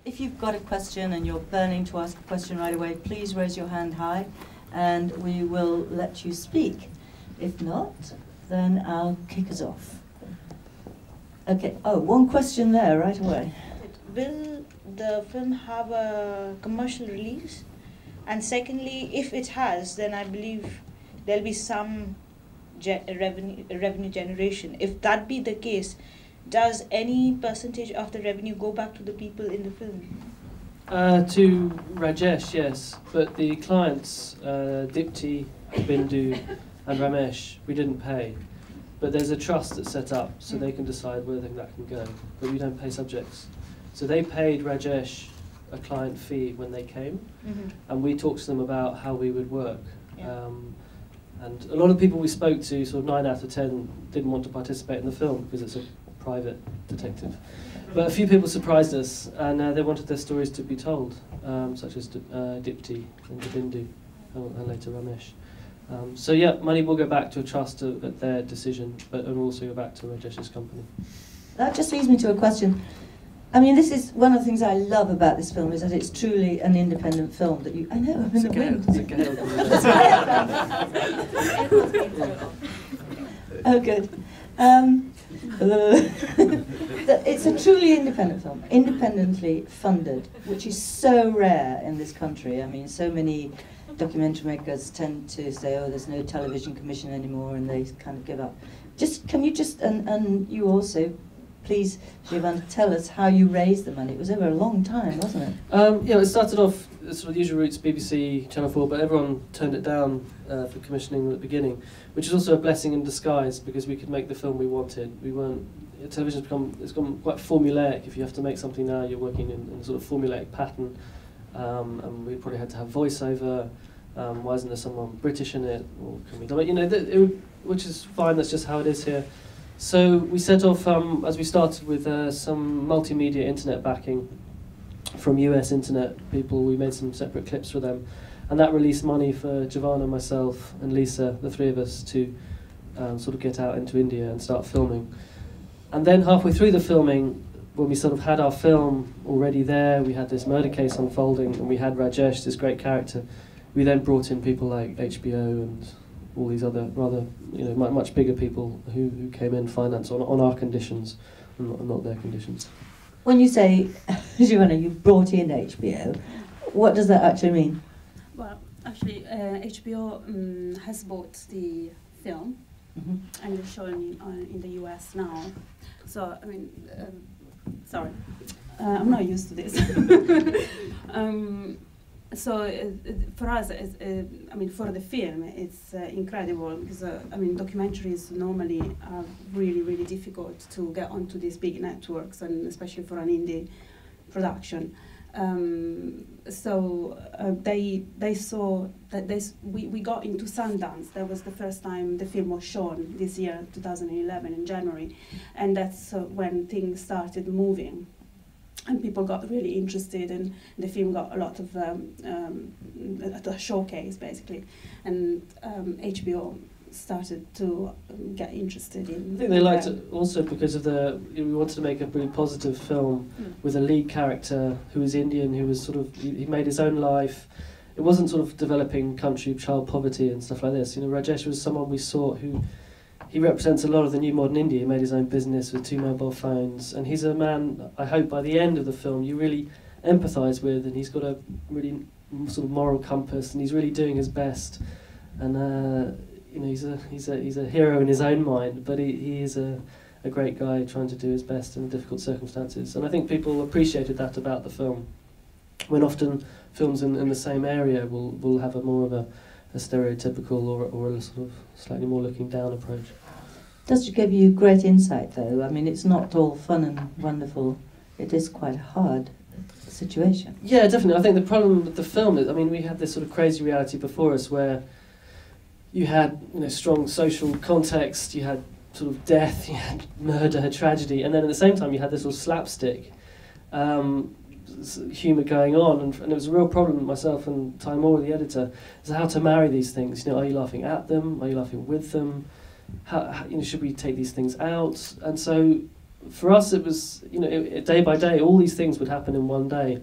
if you've got a question and you're burning to ask a question right away, please raise your hand high and we will let you speak. If not, then I'll kick us off. Okay, oh, one question there right away. Will the film have a commercial release? And secondly, if it has, then I believe there'll be some revenue generation. If that be the case, does any percentage of the revenue go back to the people in the film? To Rajesh, yes, but the clients, Dipti, Bindu and Ramesh, we didn't pay. But there's a trust that's set up, so they can decide where that can go, but we don't pay subjects. So they paid Rajesh a client fee when they came, and we talked to them about how we would work. Yeah. And a lot of people we spoke to, sort of 9 out of 10, didn't want to participate in the film because it's a private detective. But a few people surprised us, and they wanted their stories to be told, such as Dipti and Bindu, and later Ramesh. So yeah, money will go back to a trust at their decision, but it'll also go back to Rajesh's company. That just leads me to a question. I mean, this is one of the things I love about this film, is that it's truly an independent film that you... I know, I'm in the wind. It's a gale. Oh, good. It's a truly independent film, independently funded, which is so rare in this country. I mean, so many documentary makers tend to say, oh, there's no television commission anymore, and they kind of give up. Can you just, and you also, please, Giovanni, tell us how you raised the money. It was over a long time, wasn't it? Yeah, it started off sort of the usual routes, BBC, Channel 4, but everyone turned it down for commissioning at the beginning, which is also a blessing in disguise, because we could make the film we wanted. We weren't, television's it's become quite formulaic. If you have to make something now, you're working in a sort of formulaic pattern, and we probably had to have voiceover. Why isn't there someone British in it? Or can we, you know, which is fine, that's just how it is here. So we set off, as we started, with some multimedia internet backing from US internet people. We made some separate clips for them, and that released money for Giovanni, myself and Lisa, the three of us, to sort of get out into India and start filming. And then halfway through the filming, when we sort of had our film already there, we had this murder case unfolding, and we had Rajesh, this great character, we then brought in people like HBO and all these other rather, you know, much bigger people who came in finance on our conditions and not their conditions. When you say, Giovanni, you brought in HBO, what does that actually mean? Well, actually, HBO has bought the film, and it's showing in the US now. So, I mean, sorry, I'm not used to this. So for us, I mean, for the film, it's incredible, because I mean, documentaries normally are really, really difficult to get onto these big networks, and especially for an indie production. So they saw that we got into Sundance. That was the first time the film was shown this year, 2011, in January, and that's when things started moving. And people got really interested, and the film got a lot of a showcase, basically. And HBO started to get interested in. I think they liked it also because of we wanted to make a really positive film with a lead character who was Indian, who was sort of, he made his own life. It wasn't sort of developing country child poverty and stuff like this. You know, Rajesh was someone we saw who, he represents a lot of the new modern India. He made his own business with 2 mobile phones, and he's a man, I hope by the end of the film, you really empathise with, and he's got a really sort of moral compass, and he's really doing his best. And you know, he's a hero in his own mind, but he is a great guy trying to do his best in difficult circumstances. And I think people appreciated that about the film, when often films in the same area will have a more of a stereotypical or a sort of slightly more looking down approach. Does give you great insight, though? I mean, it's not all fun and wonderful. It is quite a hard situation. Yeah, definitely. I think the problem with the film is, I mean, we had this sort of crazy reality before us where you had, you know, strong social context, you had sort of death, you had murder, tragedy, and then at the same time you had this sort of slapstick humour going on, and it was a real problem with myself and Timur, the editor, is how to marry these things. You know, are you laughing at them? Are you laughing with them? How, you know, should we take these things out? And so for us it was, day by day, all these things would happen in one day.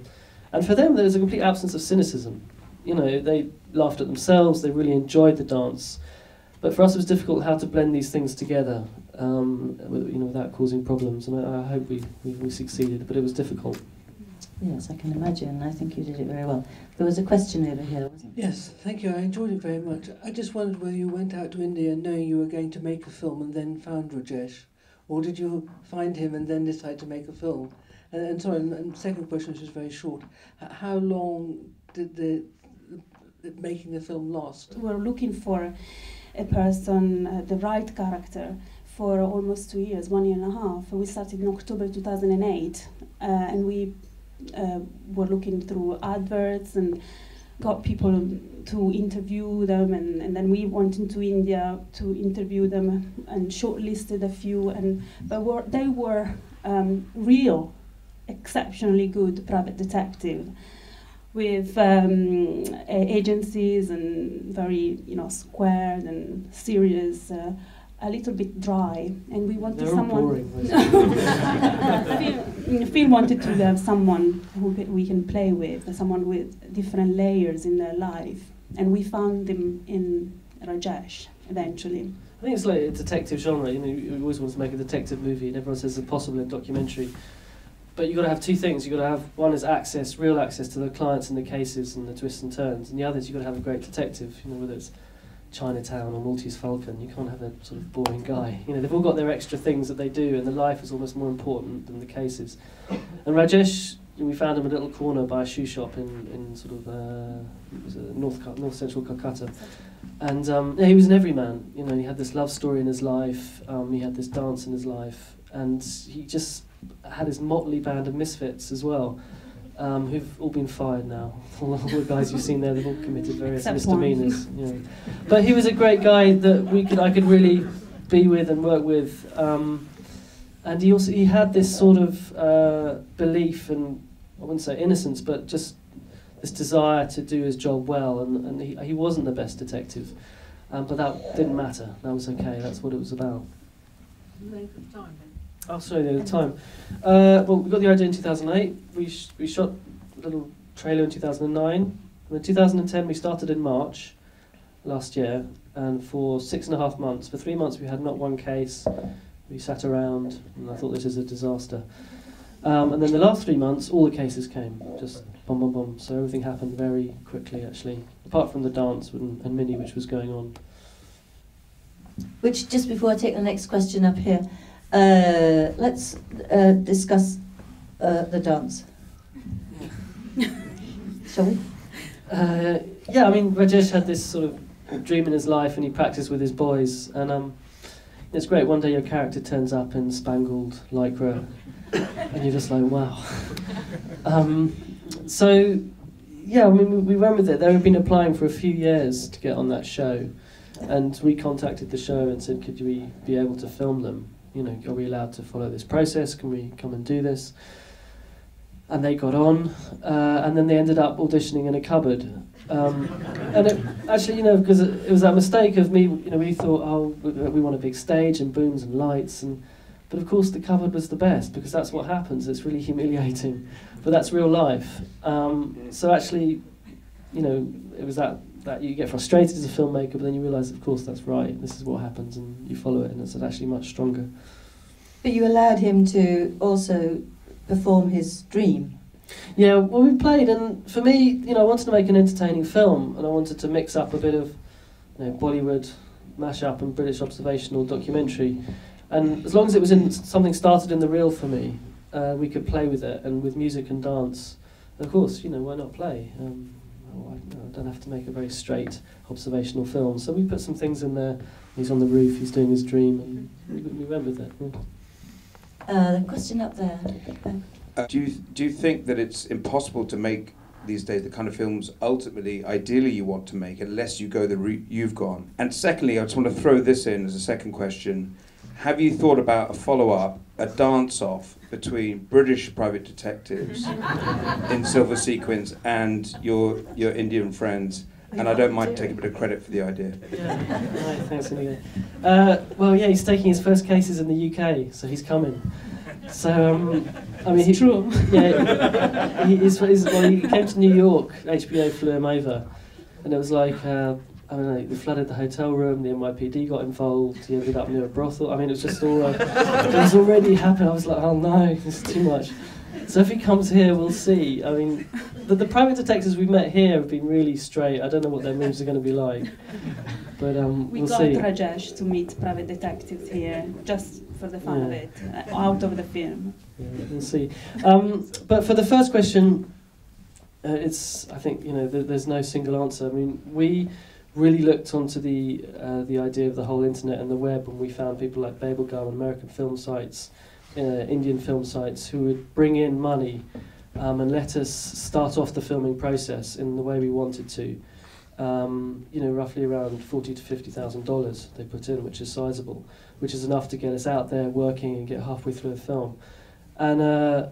And for them there was a complete absence of cynicism. They laughed at themselves, they really enjoyed the dance. But for us it was difficult how to blend these things together, without causing problems. And I hope we succeeded, but it was difficult. Yes, I can imagine. I think you did it very well. There was a question over here, wasn't there? Yes, thank you. I enjoyed it very much. I just wondered whether you went out to India knowing you were going to make a film and then found Rajesh, or did you find him and then decide to make a film? And sorry, and second question, which is very short. How long did the making the film last? We're looking for a person, the right character, for almost 2 years, 1.5 years. We started in October 2008, and we were looking through adverts and got people to interview them, and then we went into India to interview them and shortlisted a few, but they were real, exceptionally good private detective with agencies and very squared and serious, a little bit dry, and we wanted someone. Phil wanted to have someone who we can play with, someone with different layers in their life, and we found them in Rajesh eventually. I think it's like a detective genre. You always want to make a detective movie, and everyone says it's impossible in a documentary. But you've got to have two things. You've got to have, one is real access to the clients and the cases and the twists and turns, and the other is you've got to have a great detective. Whether it's Chinatown or Maltese Falcon, you can't have a sort of boring guy. They've all got their extra things that they do, and the life is almost more important than the cases. And Rajesh, we found him in a little corner by a shoe shop in sort of north central Calcutta, and he was an everyman. He had this love story in his life, he had this dance in his life, and he just had his motley band of misfits as well. Who've all been fired now. All the guys you've seen there, they've all committed various misdemeanors. But he was a great guy that I could really be with and work with. And he had this sort of belief, and I wouldn't say innocence, but just this desire to do his job well. And he wasn't the best detective, but that didn't matter. That was okay. That's what it was about. Length of time. Oh, sorry, the time. Well, we got the idea in 2008. We shot a little trailer in 2009. And in 2010, we started in March last year. And for 6.5 months, for 3 months, we had not one case. We sat around, and I thought this is a disaster. And then the last 3 months, all the cases came, just boom, boom, boom. So everything happened very quickly, actually, apart from the dance and Minnie, which was going on. Which, just before I take the next question up here, let's discuss the dance. Shall we? Yeah, I mean, Rajesh had this sort of dream in his life, and he practiced with his boys. And it's great. One day your character turns up in spangled lycra, and you're just like, wow. So, yeah, I mean, we went with it. They had been applying for a few years to get on that show, and we contacted the show and said, could we be able to film them? Are we allowed to follow this process? Can we come and do this? And they got on, and then they ended up auditioning in a cupboard. And it, actually, because it was that mistake of me, we thought, oh, we want a big stage and booms and lights, but of course the cupboard was the best, because that's what happens. It's really humiliating, but that's real life. So actually, it was that you get frustrated as a filmmaker, but then you realise, of course, that's right, this is what happens, and you follow it, and it's actually much stronger. But you allowed him to also perform his dream. Yeah, well, we played, and for me, I wanted to make an entertaining film, and I wanted to mix up a bit of Bollywood mash-up and British observational documentary, and as long as it was something started in the real for me, we could play with it, and with music and dance. And of course, why not play? I don't have to make a very straight observational film, so we put some things in there. He's on the roof, he's doing his dream, and we went with it. The question up there. Do you think that it's impossible to make these days the kind of films ultimately, ideally, you want to make, unless you go the route you've gone? And secondly, I just want to throw this in as a second question. Have you thought about a follow-up, a dance-off between British private detectives in silver sequins and your Indian friends? And I don't mind taking a bit of credit for the idea. Yeah, right, thanks anyway. Well, yeah, he's taking his first cases in the UK, so he's coming. So, I mean, It's true. Yeah, he came to New York. HBO flew him over, and it was like I don't know. They flooded the hotel room. The NYPD got involved. He ended up near a brothel. I mean, it was just all. It was already happened. I was like, oh no, this is too much. So if he comes here, we'll see. I mean, the private detectives we've met here have been really straight. I don't know what their moves are going to be like, but we'll see. We got Rajesh to meet private detectives here just for the fun of it, out of the film. Yeah, we'll see. But for the first question, I think there's no single answer. I mean, we really looked onto the idea of the whole internet and the web when we found people like Babelgum, American film sites, Indian film sites, who would bring in money and let us start off the filming process in the way we wanted to. Roughly around $40,000 to $50,000 they put in, which is sizable, which is enough to get us out there working and get halfway through a film. And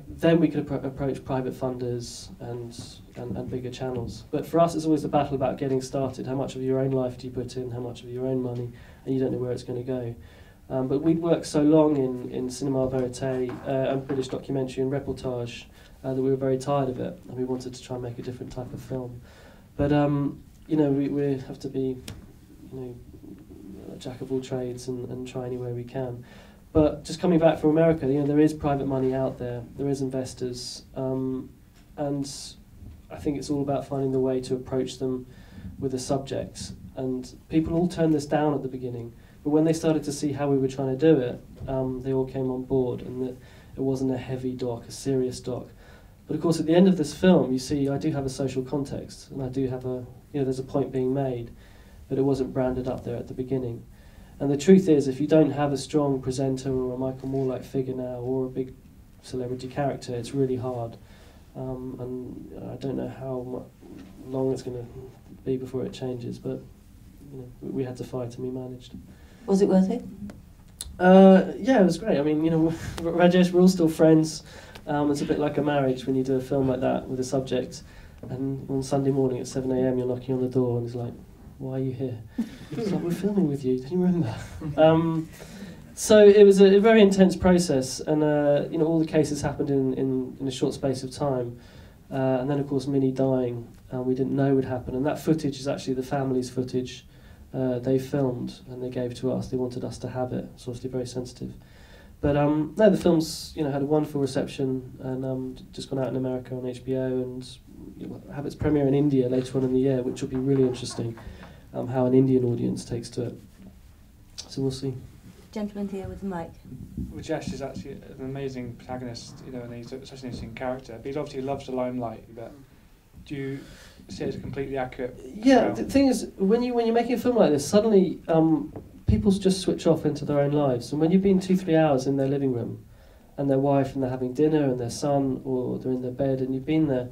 then we could approach private funders and bigger channels. But for us, it's always a battle about getting started. How much of your own life do you put in? How much of your own money? And you don't know where it's going to go. But we'd worked so long in cinema verite and British documentary and reportage that we were very tired of it, and we wanted to try and make a different type of film. But we have to be a jack of all trades and try any way we can. But just coming back from America, there is private money out there. There is investors, and I think it's all about finding the way to approach them with a subject. And people all turned this down at the beginning. But when they started to see how we were trying to do it, they all came on board, and that it wasn't a heavy doc, a serious doc. But of course, at the end of this film, you see, I do have a social context, and I do have there's a point being made, but it wasn't branded up there at the beginning. And the truth is, if you don't have a strong presenter or a Michael Moore-like figure now, or a big celebrity character, it's really hard. And I don't know how long it's going to be before it changes, but we had to fight and we managed. Was it worth it? Yeah, it was great. I mean, Rajesh, we're all still friends. It's a bit like a marriage when you do a film like that with a subject, and on Sunday morning at 7 a.m. you're knocking on the door and it's like, why are you here? It's like, we're filming with you, do you remember? So it was a very intense process, and all the cases happened in a short space of time. And then, of course, Minnie dying, we didn't know would happen. And that footage is actually the family's footage. They filmed and they gave to us. They wanted us to have it. It's obviously very sensitive. But no, the film's had a wonderful reception, and just gone out in America on HBO, and have its premiere in India later on in the year, which will be really interesting. How an Indian audience takes to it. So we'll see. Gentleman here with the mic. Rajesh is actually an amazing protagonist, and he's such an interesting character. But he obviously loves the limelight. But do you say it's completely accurate? Yeah, the thing is, when you're making a film like this, suddenly people just switch off into their own lives. And when you've been 2-3 hours in their living room, and their wife, and they're having dinner, and their son, or they're in their bed, and you've been there,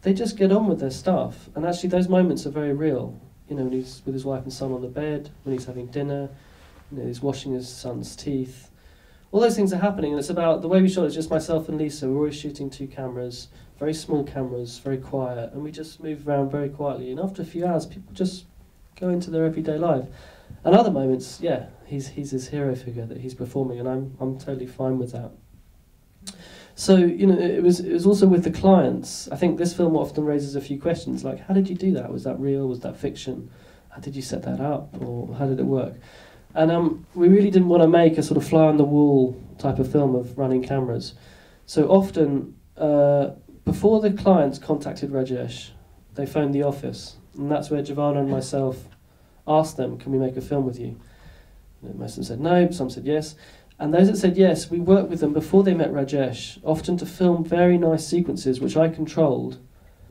they just get on with their stuff. And actually, those moments are very real. When he's with his wife and son on the bed, when he's having dinner, he's washing his son's teeth. All those things are happening, and it's about the way we shot it. It's just myself and Lisa. We're always shooting 2 cameras, very small cameras, very quiet, and we just move around very quietly. And after a few hours, people just go into their everyday life. And other moments, yeah, he's his hero figure that he's performing, and I'm totally fine with that. So it was also with the clients. I think this film often raises a few questions, like how did you do that? Was that real? Was that fiction? How did you set that up, or how did it work? And we really didn't want to make a sort of fly on the wall type of film of running cameras. So often, before the clients contacted Rajesh, they phoned the office, and that's where Giovanni and myself asked them, "Can we make a film with you?" Most of them said no, some said yes. And those that said yes, we worked with them before they met Rajesh, often to film very nice sequences, which I controlled.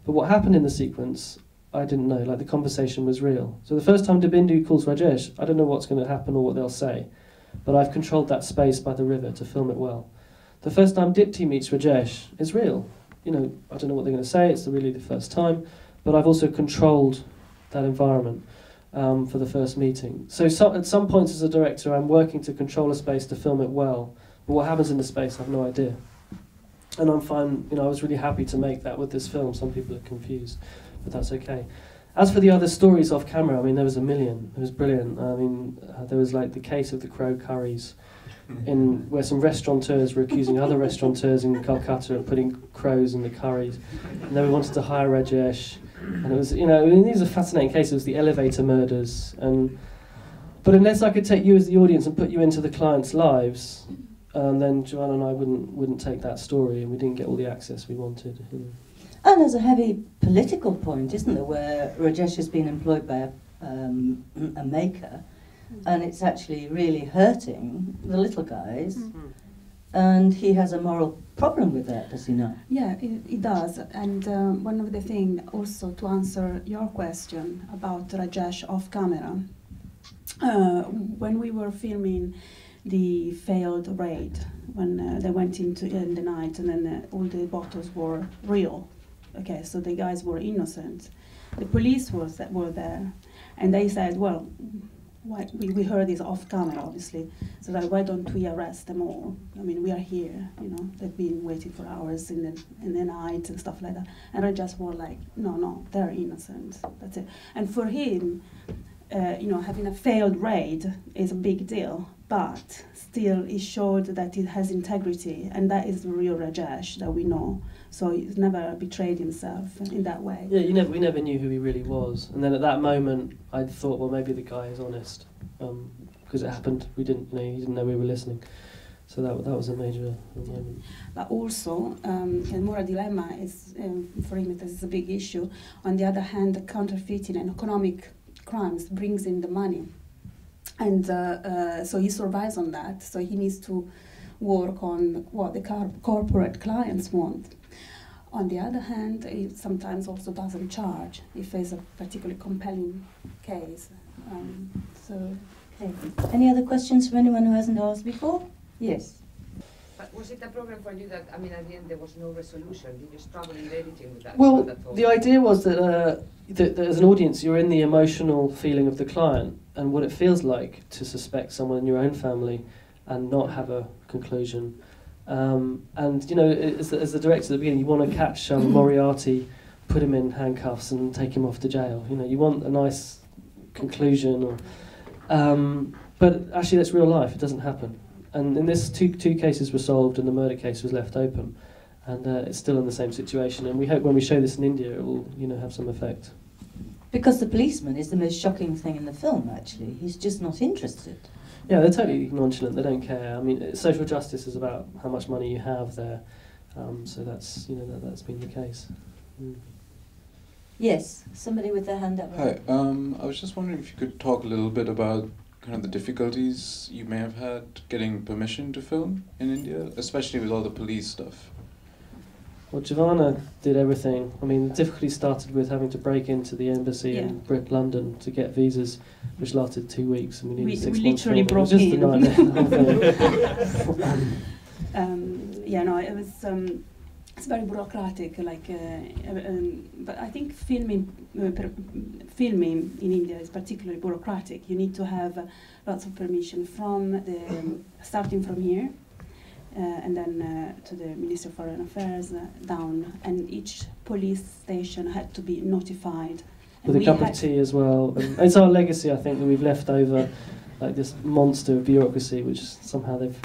But what happened in the sequence, I didn't know, like the conversation was real. So the first time Dabindu calls Rajesh, I don't know what's going to happen or what they'll say, but I've controlled that space by the river to film it well. The first time Dipti meets Rajesh, it's real. I don't know what they're going to say, it's really the first time, but I've also controlled that environment. For the first meeting. So at some points as a director, I'm working to control a space to film it well, but what happens in the space, I have no idea. And I'm fine, I was really happy to make that with this film. Some people are confused, but that's okay. As for the other stories off camera, I mean, there was a million. It was brilliant. I mean, there was like the case of the crow curries, where some restaurateurs were accusing other restaurateurs in Calcutta of putting crows in the curries, and then we wanted to hire Rajesh, and it was, these are fascinating cases. It was the elevator murders, but unless I could take you as the audience and put you into the clients' lives, then Giovanni and I wouldn't take that story, and we didn't get all the access we wanted. And there's a heavy political point, isn't there, where Rajesh has been employed by a maker, and it's actually really hurting the little guys, and he has a moral problem with that, does he not? Yeah, it does. And one of the things also to answer your question about Rajesh off camera, when we were filming the failed raid, when they went into in the night and then all the bottles were real. Okay, so the guys were innocent. The police were there, and they said, well, we heard this off camera, obviously, so that why don't we arrest them all? I mean, we are here, they've been waiting for hours in the night and stuff like that. And I just were like, no, they're innocent, that's it. And for him, having a failed raid is a big deal, but still it showed that it has integrity, and that is the real Rajesh that we know. So he's never betrayed himself in that way. Yeah, we never knew who he really was. And then at that moment, I thought, well, maybe the guy is honest, because it happened. He didn't know we were listening. So that was a major moment. But also, the moral dilemma is, for him, it is a big issue. On the other hand, the counterfeiting and economic crimes brings in the money. And so he survives on that. So he needs to work on what the corporate clients want. On the other hand, it sometimes also doesn't charge if it's a particularly compelling case. Okay. Any other questions from anyone who hasn't asked before? Yes. But was it a problem for you that, at the end there was no resolution? Did you struggle in editing with that? Well, the idea was that as an audience, you're in the emotional feeling of the client and what it feels like to suspect someone in your own family and not have a conclusion. And as the director at the beginning, you want to catch Moriarty, put him in handcuffs and take him off to jail. You want a nice conclusion. But actually that's real life, it doesn't happen. And in this, two cases were solved and the murder case was left open. And it's still in the same situation. And we hope when we show this in India, it will have some effect. Because the policeman is the most shocking thing in the film, actually. He's just not interested. Yeah, they're totally nonchalant. They don't care. Social justice is about how much money you have there. So that's that's been the case. Yes, somebody with their hand up. Hi. I was just wondering if you could talk a little bit about kind of the difficulties you may have had getting permission to film in India, especially with all the police stuff. Well, Giovanni did everything. The difficulty started with having to break into the embassy in London to get visas, which lasted 2 weeks, and we needed 6 months. Literally broke in. It was just a nightmare. It was. It's very bureaucratic, but I think filming in India is particularly bureaucratic. You need to have lots of permission from starting from here, and then to the Ministry of Foreign Affairs down, and each police station had to be notified. With a cup of tea as well. And it's our legacy, I think, that we've left over, like this monster of bureaucracy, which somehow they've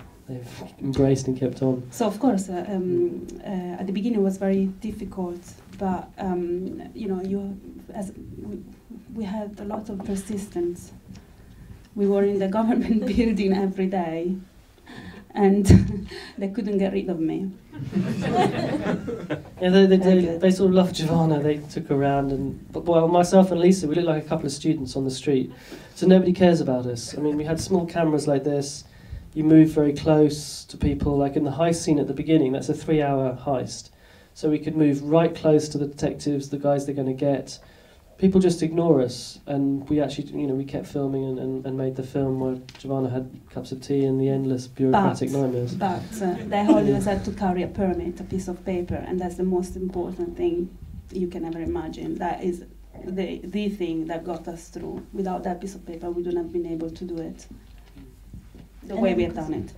embraced and kept on. So of course, at the beginning it was very difficult, but we had a lot of persistence. We were in the government building every day, and they couldn't get rid of me. Yeah, they sort of loved Giovanni. They took her around, but myself and Lisa, we looked like a couple of students on the street. So nobody cares about us. We had small cameras like this. You move very close to people, like in the heist scene at the beginning, that's a 3-hour heist. So we could move right close to the detectives, the guys they're going to get. People just ignore us, and we actually, we kept filming and made the film where Giovanni had cups of tea and the endless bureaucratic nightmares. But they always had to carry a permit, a piece of paper, and that's the most important thing you can ever imagine. That is the thing that got us through. Without that piece of paper, we wouldn't have been able to do it the way we have done it.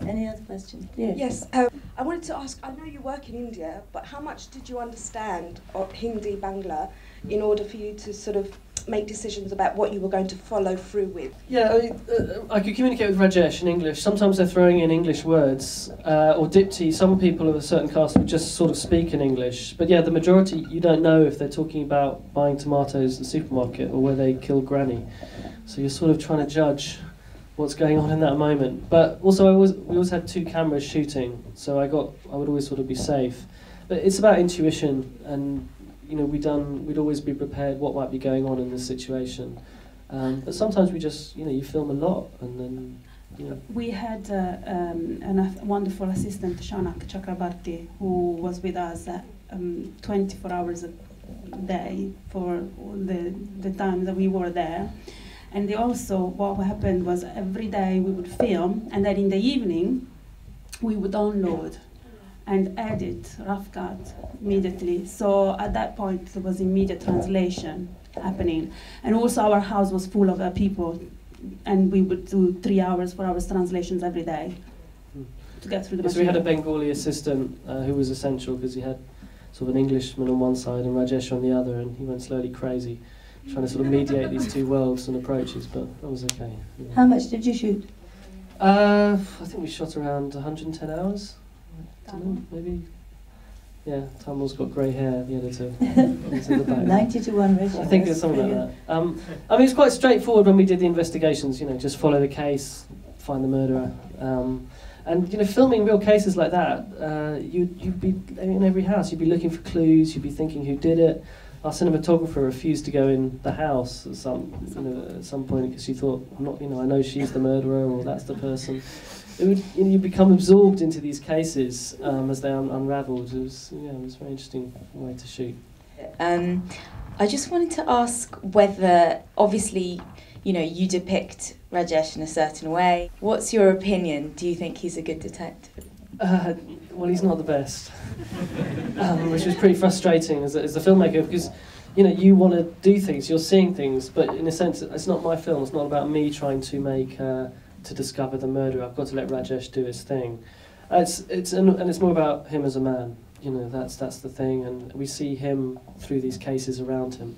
Any other questions? Yes. I wanted to ask, I know you work in India, but how much did you understand of Hindi, Bangla, in order for you to sort of make decisions about what you were going to follow through with? Yeah, I could communicate with Rajesh in English. Sometimes they're throwing in English words, or Dipti. Some people of a certain cast would just sort of speak in English. But yeah, the majority, you don't know if they're talking about buying tomatoes at the supermarket or where they killed Granny. So you're sort of trying to judge what's going on in that moment. But also, we always had 2 cameras shooting, so I would always sort of be safe. But it's about intuition, and you know, we'd always be prepared what might be going on in this situation. But sometimes we just, you know, you film a lot, and then, you know. We had a wonderful assistant, Shanak Chakrabarti, who was with us 24 hours a day for the time that we were there. And also, what happened was every day we would film, and then in the evening we would download and edit, rough cut immediately. So at that point there was immediate translation happening. And also our house was full of people, and we would do 3 hours, 4 hours translations every day to get through the Yes, we had a material. Bengali assistant who was essential, because he had sort of an Englishman on one side and Rajesh on the other, and he went slowly crazy, trying to sort of mediate these 2 worlds and approaches, but that was okay. Yeah. How much did you shoot? I think we shot around 110 hours. Maybe. Yeah, Tamal's got grey hair, the editor. He's in the back. 90 to 1 ratio. I think it's something like that. I mean, it's quite straightforward when we did the investigations, you know, just follow the case, find the murderer. And, you know, filming real cases like that, you'd be in every house, you'd be looking for clues, you'd be thinking who did it. Our cinematographer refused to go in the house at some point, because she thought, I know she's the murderer, or that's the person. You become absorbed into these cases as they unravelled. It was a very interesting way to shoot. I just wanted to ask whether, obviously, you know, you depict Rajesh in a certain way. What's your opinion? Do you think he's a good detective? Well, he's not the best, which was pretty frustrating as a filmmaker, because, you know, you want to do things, you're seeing things, but in a sense, it's not my film. It's not about me trying to discover the murderer. I've got to let Rajesh do his thing. It's more about him as a man. You know, that's the thing, and we see him through these cases around him.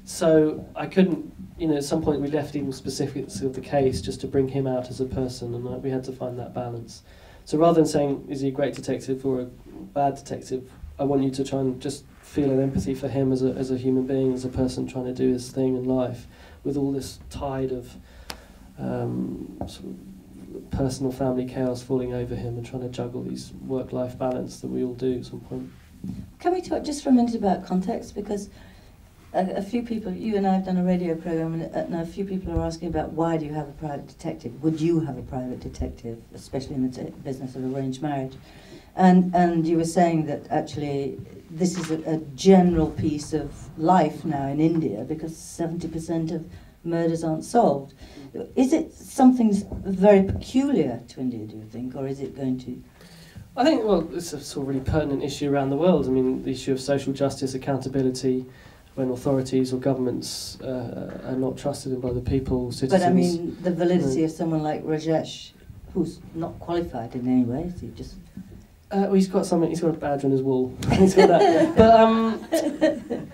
So I couldn't, you know, at some point we left even specifics of the case just to bring him out as a person, and we had to find that balance. So rather than saying, is he a great detective or a bad detective, I want you to try and just feel an empathy for him as a human being, as a person trying to do his thing in life, with all this tide of sort of personal family chaos falling over him, and trying to juggle these work-life balance that we all do at some point. Can we talk just for a minute about context? Because a few people, you and I have done a radio program, and a few people are asking about, why do you have a private detective? Would you have a private detective, especially in the business of arranged marriage? And you were saying that actually this is a general piece of life now in India, because 70% of murders aren't solved. Is it something very peculiar to India, do you think, or is it going to? I think, well, it's a sort of really pertinent issue around the world. I mean, the issue of social justice, accountability, when authorities or governments are not trusted in by the people, citizens. But I mean, the validity of someone like Rajesh, who's not qualified in any way, is he just? Well, he's got a badge on his wall. He's got that.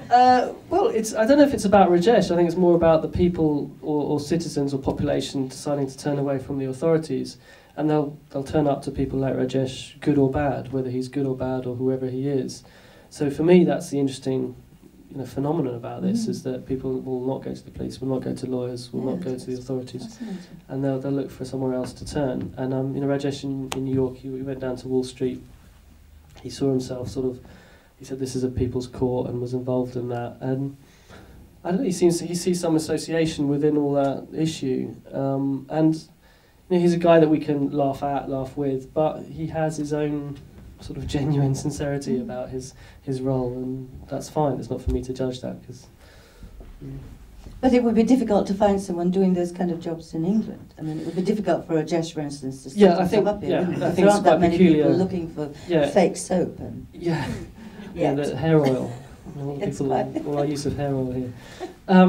But well, I don't know if it's about Rajesh. I think it's more about the people or citizens or population deciding to turn away from the authorities, and they'll turn up to people like Rajesh, good or bad, whether he's good or bad or whoever he is. So for me, that's the interesting, you know, phenomenon about this, is that people will not go to the police, will not go to lawyers, will not go to the authorities, and they'll look for somewhere else to turn. And you know, Rajesh in New York, he went down to Wall Street. He saw himself he said this is a people's court, and was involved in that. And I don't know, he sees some association within all that issue. And you know, he's a guy that we can laugh at, laugh with, but he has his own sort of genuine sincerity about his role, and that's fine. It's not for me to judge that, because. But it would be difficult to find someone doing those kind of jobs in England. I mean, it would be difficult for Rajesh, for instance, to set himself up here. Wouldn't it? I think there aren't that many peculiar. people looking for fake soap. And Yeah, the hair oil. All our use of hair oil here. I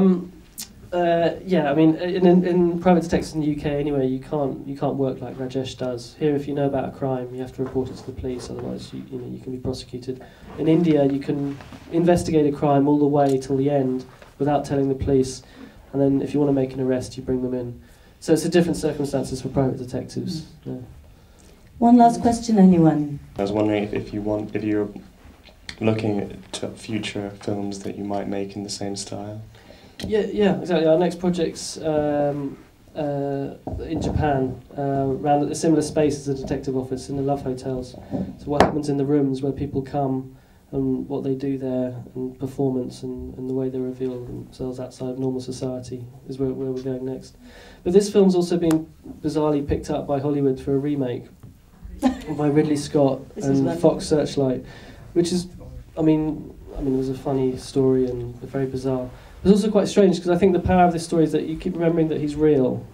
mean, in private detectives in the UK anyway, you can't work like Rajesh does. Here, if you know about a crime, you have to report it to the police, otherwise you can be prosecuted. In India, you can investigate a crime all the way till the end, without telling the police, and then if you want to make an arrest, you bring them in. So it's a different circumstances for private detectives. Yeah. One last question, anyone? I was wondering if you're looking to future films that you might make in the same style. Yeah, exactly. Our next project's in Japan, around a similar space as a detective office in the love hotels. So what happens in the rooms where people come and what they do there, and performance and the way they reveal themselves outside of normal society is where we're going next. But this film's also been bizarrely picked up by Hollywood for a remake by Ridley Scott and Fox Searchlight, which is, I mean, it was a funny story and very bizarre. It's also quite strange because I think the power of this story is that you keep remembering that he's real,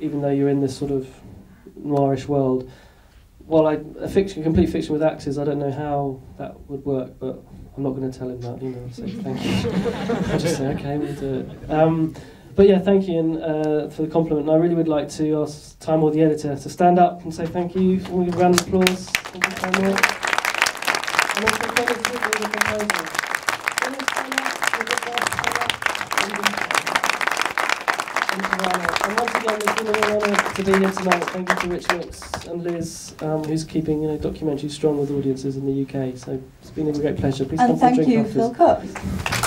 even though you're in this sort of noirish world. While complete fiction with actors, I don't know how that would work, but I'm not going to tell him that, so thank you. I'll just say, okay, we'll do it. But yeah, thank you for the compliment. And I really would like to ask Time or the editor to stand up and say thank you. Can we give a round of applause? Thank you, Time Or. And also thank you for the proposal. And once again, it's been a real honour to be here tonight. Thank you to Rich Mix and Liz, who's keeping documentaries strong with audiences in the UK. So it's been a great pleasure. Please come and for a drink thank you, afterwards. Phil Cox.